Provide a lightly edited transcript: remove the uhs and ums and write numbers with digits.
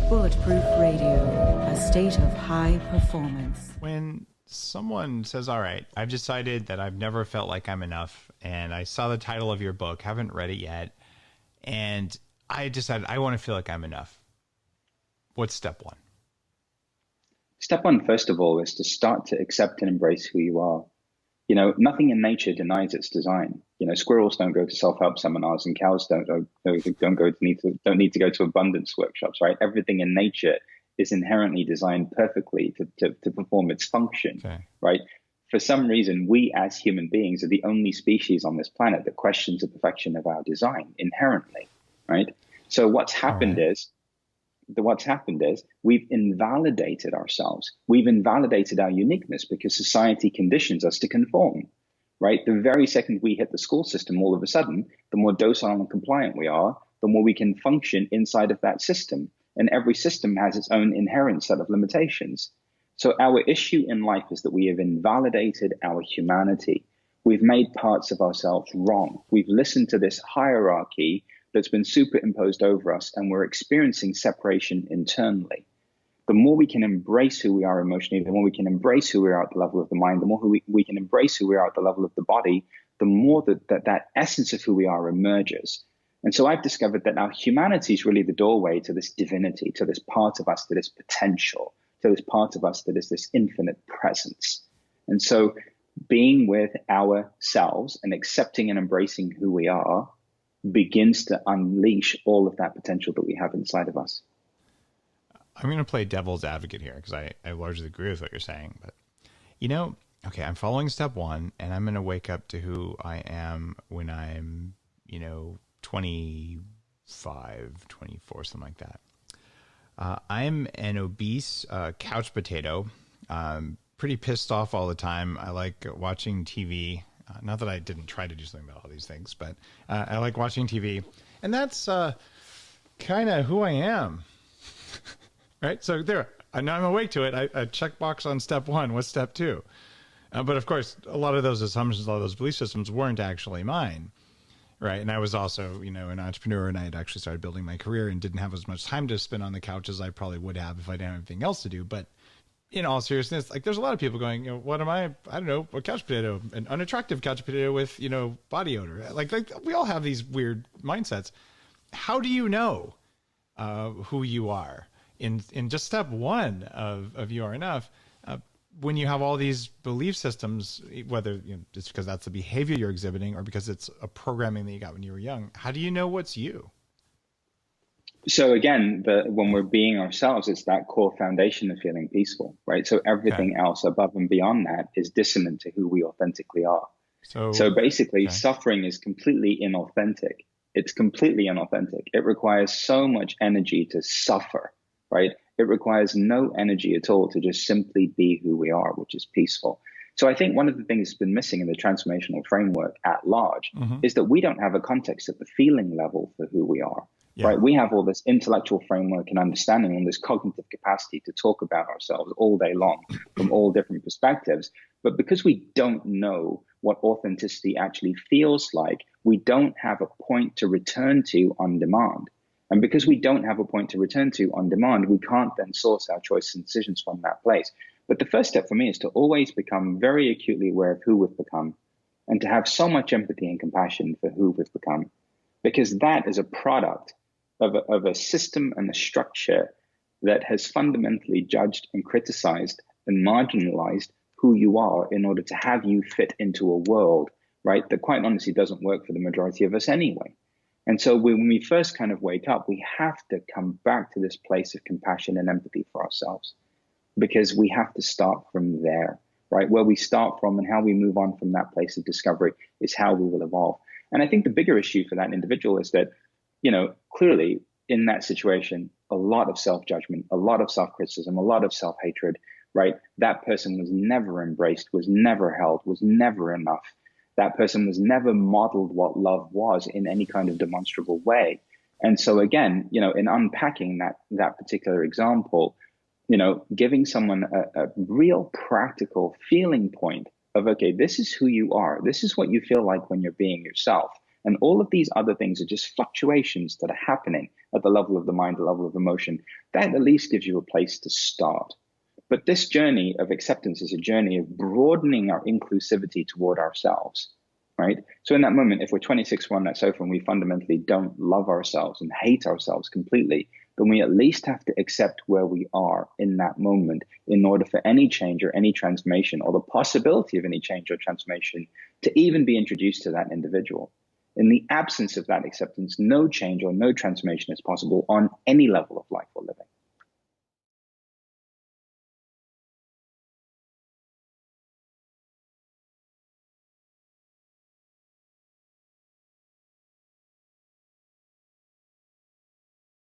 Bulletproof Radio, a state of high performance. When someone says, all right, I've decided that I've never felt like I'm enough, and I saw the title of your book, haven't read it yet, and I decided I want to feel like I'm enough. What's step one? Step one, first of all, is to start to accept and embrace who you are. You know, nothing in nature denies its design. You know, squirrels don't go to self-help seminars, and cows don't need to go to abundance workshops, right? Everything in nature is inherently designed perfectly to perform its function, okay, right? For some reason, we as human beings are the only species on this planet that questions the perfection of our design inherently, right? So what's happened is we've invalidated ourselves. We've invalidated our uniqueness because society conditions us to conform, right? The very second we hit the school system, all of a sudden, the more docile and compliant we are, the more we can function inside of that system. And every system has its own inherent set of limitations. So our issue in life is that we have invalidated our humanity. We've made parts of ourselves wrong. We've listened to this hierarchy that's been superimposed over us, and we're experiencing separation internally. The more we can embrace who we are emotionally, the more we can embrace who we are at the level of the mind, the more we can embrace who we are at the level of the body, the more that essence of who we are emerges. And so I've discovered that our humanity is really the doorway to this divinity, to this part of us that is potential, to this part of us that is this infinite presence. And so being with ourselves and accepting and embracing who we are begins to unleash all of that potential that we have inside of us. I'm going to play devil's advocate here because I largely agree with what you're saying. But, you know, okay, I'm following step one, and I'm going to wake up to who I am when I'm, 25, 24, something like that. I'm an obese couch potato, pretty pissed off all the time. I like watching TV. Not that I didn't try to do something about all these things, but I like watching TV. And that's kind of who I am. Right? So there, now I'm awake to it. I check box on step one. What's step two? But of course, a lot of those assumptions, a lot of those belief systems weren't actually mine. Right. And I was also, an entrepreneur, and I had actually started building my career and didn't have as much time to spend on the couch as I probably would have if I didn't have anything else to do. But in all seriousness, like, there's a lot of people going, what am I? I don't know, a couch potato, an unattractive couch potato with, body odor. Like we all have these weird mindsets. How do you know who you are in just step one of You Are Enough? When you have all these belief systems, whether it's because that's the behavior you're exhibiting or because it's a programming that you got when you were young, how do you know what's you? So again, when we're being ourselves, it's that core foundation of feeling peaceful, right? So everything else above and beyond that is dissonant to who we authentically are. So basically, suffering is completely inauthentic. It's completely inauthentic. It requires so much energy to suffer, right? It requires no energy at all to just simply be who we are, which is peaceful. So I think one of the things that's been missing in the transformational framework at large is that we don't have a context at the feeling level for who we are. Yeah. Right? We have all this intellectual framework and understanding and this cognitive capacity to talk about ourselves all day long from all different perspectives. But because we don't know what authenticity actually feels like, we don't have a point to return to on demand. And because we don't have a point to return to on demand, we can't then source our choices and decisions from that place. But the first step for me is to always become very acutely aware of who we've become and to have so much empathy and compassion for who we've become, because that is a product of a system and a structure that has fundamentally judged and criticized and marginalized who you are in order to have you fit into a world, right, that quite honestly doesn't work for the majority of us anyway. And so when we first kind of wake up, we have to come back to this place of compassion and empathy for ourselves, because we have to start from there, right? Where we start from and how we move on from that place of discovery is how we will evolve. And I think the bigger issue for that individual is that, clearly in that situation, a lot of self-judgment, a lot of self-criticism, a lot of self-hatred, right? That person was never embraced, was never held, was never enough. That person was never modeled what love was in any kind of demonstrable way. And so again, in unpacking that particular example, giving someone a real practical feeling point of, okay, this is who you are. This is what you feel like when you're being yourself. And all of these other things are just fluctuations that are happening at the level of the mind, the level of emotion. That at least gives you a place to start. But this journey of acceptance is a journey of broadening our inclusivity toward ourselves, right? So in that moment, if we're 26 on that sofa and we fundamentally don't love ourselves and hate ourselves completely, then we at least have to accept where we are in that moment in order for any change or any transformation or the possibility of any change or transformation to even be introduced to that individual. In the absence of that acceptance, no change or no transformation is possible on any level of life or living.